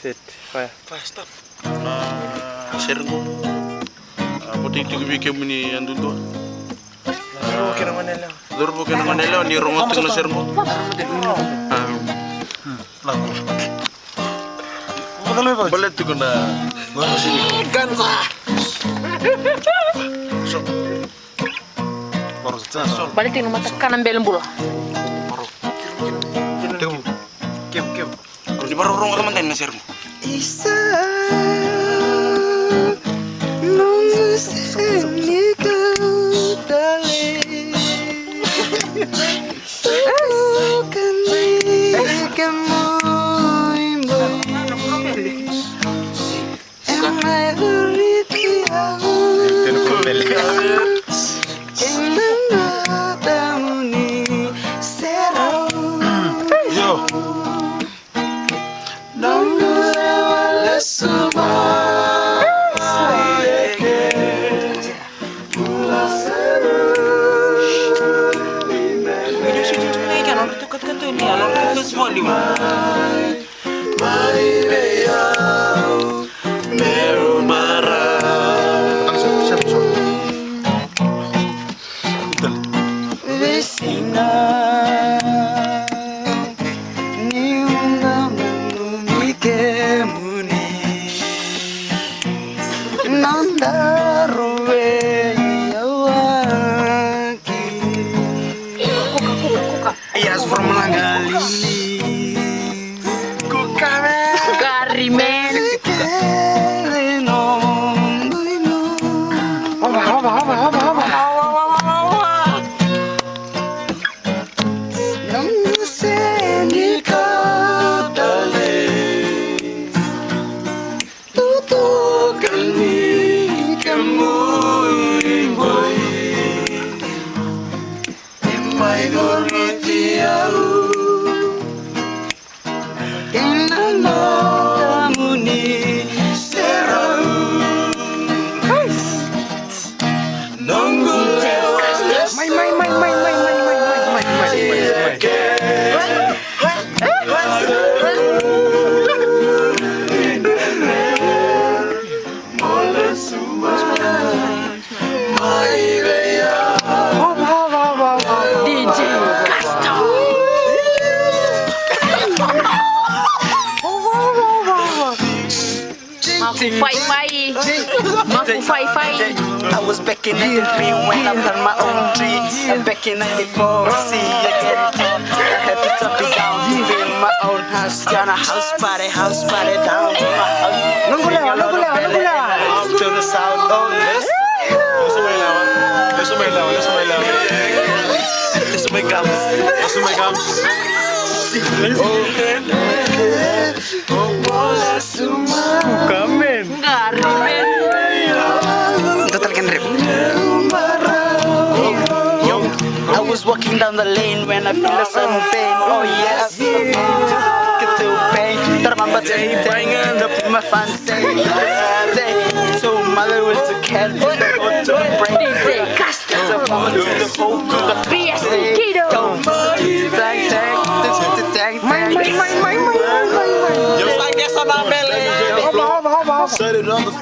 Sit, fire. Stop. Sermo. Pati ito kibikim ni andun doon. Laro ka naman nila. Laro ka naman nila, ni rongotin na sermo. Lagu. Bakal apa? Balit ko na. Baru sini. Gansa. Baru saja. Balik tinggal mata kanan belum bola. Kem. Kalau di baru rong teman na sermo. Isa nung seni kau dale bukan kamu emai luriti aku Yo. Noqu Lewa Lesu Mai Video sini tu ni kan orang tu kata ni, orang tu Facebook ni. meru marah Vesina ni unga mumike muni nandaruwe yawaki Yes, from Langali. Gari men. I was back in 93 when I planted my own tree. And back in 94, see again. I had to top it down, build my own house. Gonna house party down to my house. Noqu Lewa. To the south, oh yes. Lesu Mai gams. Lesu Mai. Kamen. Gari men. Total kan rap. I was walking down the lane when I feel a sudden pain. Oh yes, get to pain. Terlambat jadi pengen tapi my fans say. So mother will to cat to break. DJ Castro. To the folk to the PS Kido. Just like that's on my belly. Set it on the.